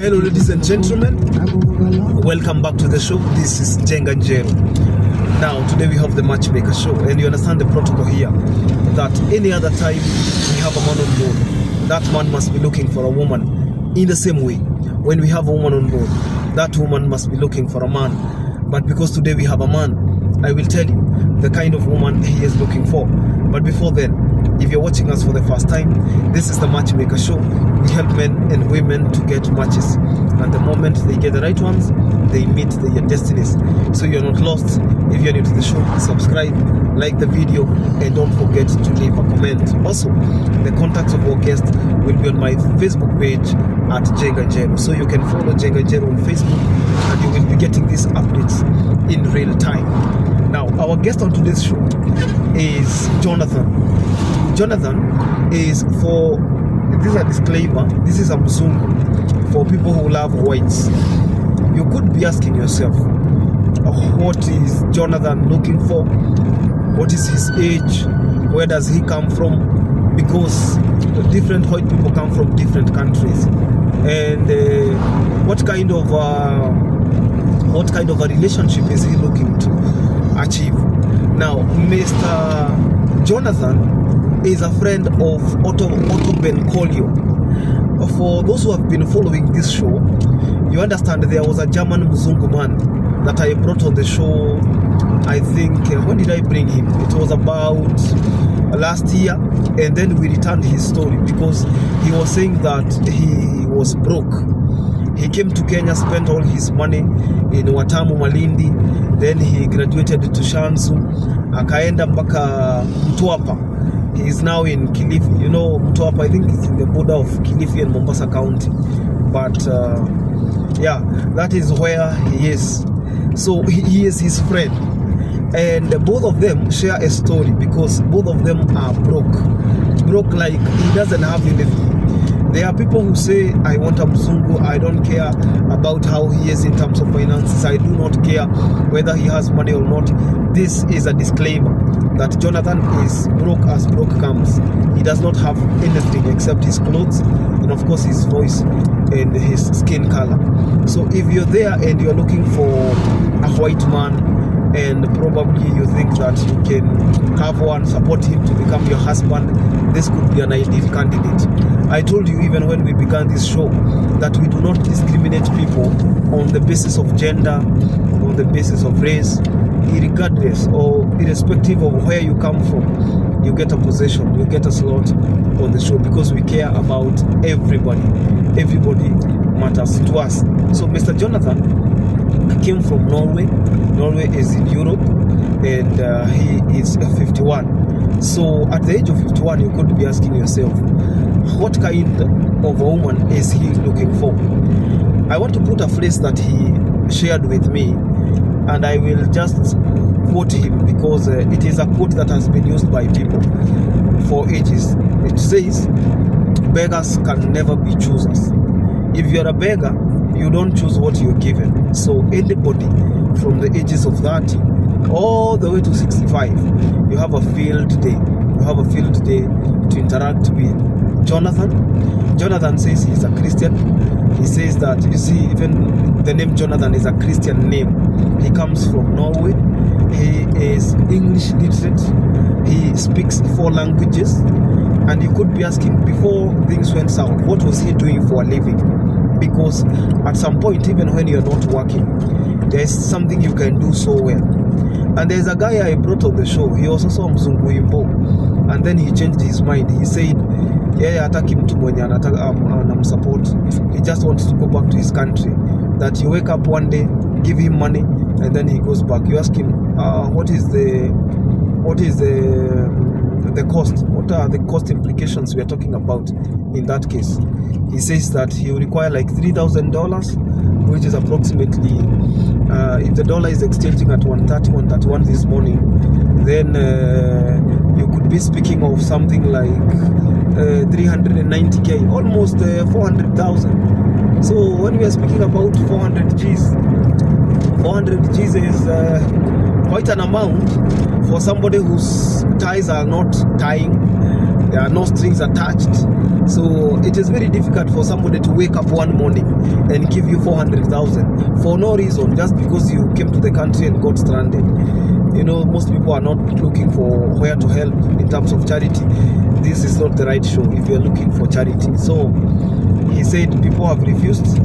Hello ladies and gentlemen, welcome back to the show. This is Jenga Njero. Now today we have the Matchmaker show, and you understand the protocol here that any other time we have a man on board, that man must be looking for a woman. In the same way, when we have a woman on board, that woman must be looking for a man. But because today we have a man, I will tell you the kind of woman he is looking for. But before then, if you're watching us for the first time, this is the Matchmaker show. We help men and women to get matches, and the moment they get the right ones, they meet their destinies. So you're not lost. If you're new to the show, subscribe, like the video, and don't forget to leave a comment. Also, the contacts of our guest will be on my Facebook page at Jenga Njero. So you can follow Jenga Njero on Facebook, and you will be getting these updates in real time. Now, our guest on today's show is Jonathan. Jonathan is, for this is a disclaimer, this is a mzungu for people who love whites. You could be asking yourself, what is Jonathan looking for? What is his age? Where does he come from? Because different white people come from different countries, and what kind of a relationship is he looking to achieve? Now, Mr. Jonathan is a friend of Otto Benkolio. For those who have been following this show, you understand there was a German mzungu man that I brought on the show. I think, when did I bring him? It was about last year, and then we returned his story because he was saying that he was broke. He came to Kenya, spent all his money in Watamu Malindi, then he graduated to Shanzu, akaenda mpaka Mtwapa. He is now in Kilifi. You know, Mtwapa, I think it's in the border of Kilifi and Mombasa County. But yeah, that is where he is. So he is his friend. And both of them share a story because both of them are broke. Broke like he doesn't have anything. There are people who say, I want a mzungu, I don't care about how he is in terms of finances, I do not care whether he has money or not. This is a disclaimer that Jonathan is broke as broke comes. He does not have anything except his clothes and of course his voice and his skin color. So if you're there and you're looking for a white man, and probably you think that you can have one, support him to become your husband, this could be an ideal candidate. I told you even when we began this show that we do not discriminate people on the basis of gender, on the basis of race, regardless or irrespective of where you come from. You get a position, you get a slot on the show because we care about everybody. Everybody matters to us. So Mr. Jonathan came from Norway. Norway is in Europe, and he is 51. So at the age of 51, you could be asking yourself, what kind of a woman is he looking for? I want to put a phrase that he shared with me, and I will just quote him because it is a quote that has been used by people for ages. It says, beggars can never be choosers. If you're a beggar, you don't choose what you're given. So anybody from the ages of 30 all the way to 65, you have a field day. You have a field day to interact with Jonathan. Jonathan says he's a Christian. He says that, you see, even the name Jonathan is a Christian name. He comes from Norway. He is English literate. He speaks 4 languages. And you could be asking, before things went south, what was he doing for a living? Because at some point, even when you're not working, there's something you can do so well. And there's a guy I brought on the show. He was also mzungu imbo, and then he changed his mind. He said, yeah, hataki mtu mwenye anamsupport. He just wants to go back to his country. That you wake up one day, give him money, and then he goes back. You ask him, what is the cost? What are the cost implications we are talking about in that case? He says that he will require like $3,000, which is approximately, if the dollar is exchanging at 130, 131 this morning, then you could be speaking of something like 390k, almost 400,000. So when we are speaking about 400 G's, 400 G's is quite an amount for somebody whose ties are not tying. There are no strings attached. So it is very difficult for somebody to wake up one morning and give you 400,000 for no reason, just because you came to the country and got stranded. You know, most people are not looking for where to help in terms of charity. This is not the right show if you're looking for charity. So he said people have refused,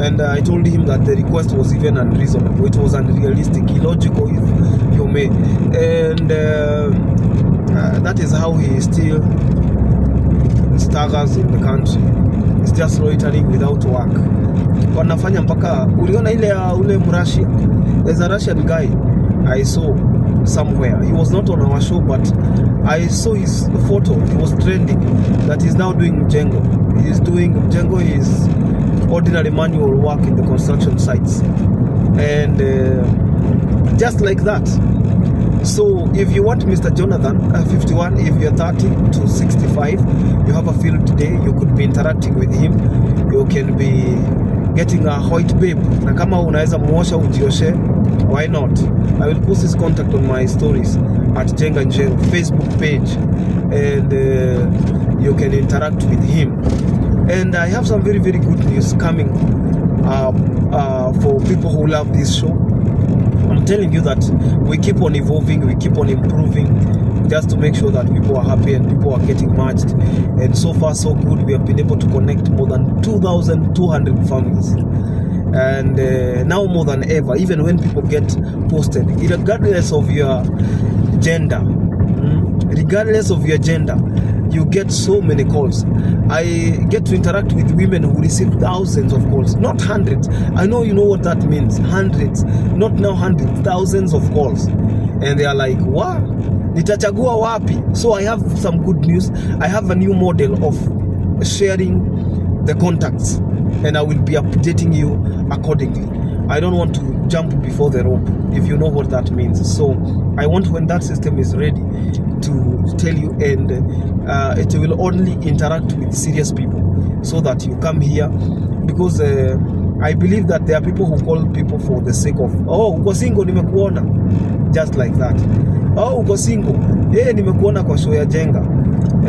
and I told him that the request was even unreasonable. It was unrealistic, illogical, if you may. And that is how he still staggers in the country. He's just loitering without work. Wanafanya mpaka uliona ile ule Mrussia. There's a Russian guy I saw somewhere. He was not on our show, but I saw his photo. He was trending that he's now doing mjengo. He's doing mjengo is ordinary manual work in the construction sites, and just like that. So if you want Mr. Jonathan, 51, if you're 30 to 65, you have a field day, you could be interacting with him. You can be getting a white babe. Na kama unaweza muosha ujioshe, why not? I will post his contact on my stories at Jenga Njero Facebook page, and you can interact with him. And I have some very, very good news coming for people who love this show. I'm telling you that we keep on evolving, we keep on improving, just to make sure that people are happy and people are getting matched. And so far so good. We have been able to connect more than 2,200 families, and now more than ever, even when people get posted, regardless of your gender, you get so many calls. I get to interact with women who receive thousands of calls, not hundreds. I know you know what that means. Hundreds, not now hundreds, thousands of calls. And they are like, what? Nitachagua wapi? So I have some good news. I have a new model of sharing the contacts, and I will be updating you accordingly. I don't want to jump before the rope, if you know what that means. So I want, when that system is ready, to tell you, and it will only interact with serious people, so that you come here, because I believe that there are people who call people for the sake of, oh, uko single, nimekuona, just like that. Oh, uko single, nimekuona kwa show ya Jenga.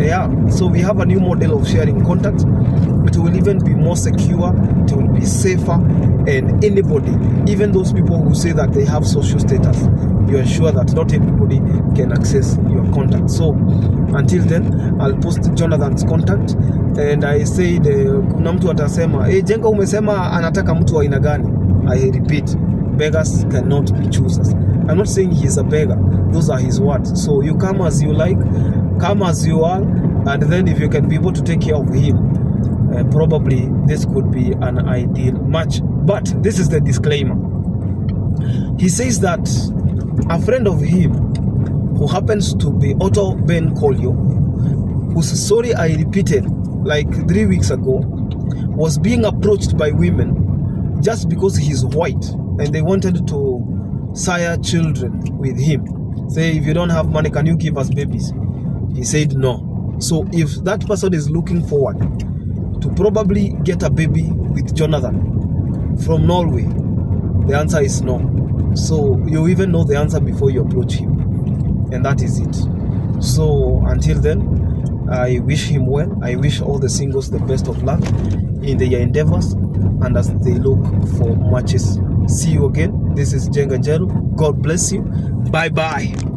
Yeah, so we have a new model of sharing contacts. It will even be more secure, it will be safer, and anybody, even those people who say that they have social status, you ensure that not everybody can access your contact. So until then, I'll post Jonathan's contact, and I said kuna mtu atasema Jenga umesema anataka mtu wa aina gani? I repeat, beggars cannot be choosers. I'm not saying he's a beggar, those are his words. So you come as you like, come as you are, and then if you can be able to take care of him, probably this could be an ideal match. But this is the disclaimer. He says that a friend of him, who happens to be Otto Ben Kolio, whose story I repeated like 3 weeks ago, was being approached by women just because he's white, and they wanted to sire children with him. Say, if you don't have money, can you give us babies? He said no. So if that person is looking forward to probably get a baby with Jonathan from Norway, the answer is no. So you even know the answer before you approach him, and that is it. So until then, I wish him well. I wish all the singles the best of luck in their endeavors, and as they look for matches. See you again. This is Jenga Njero. God bless you. Bye bye.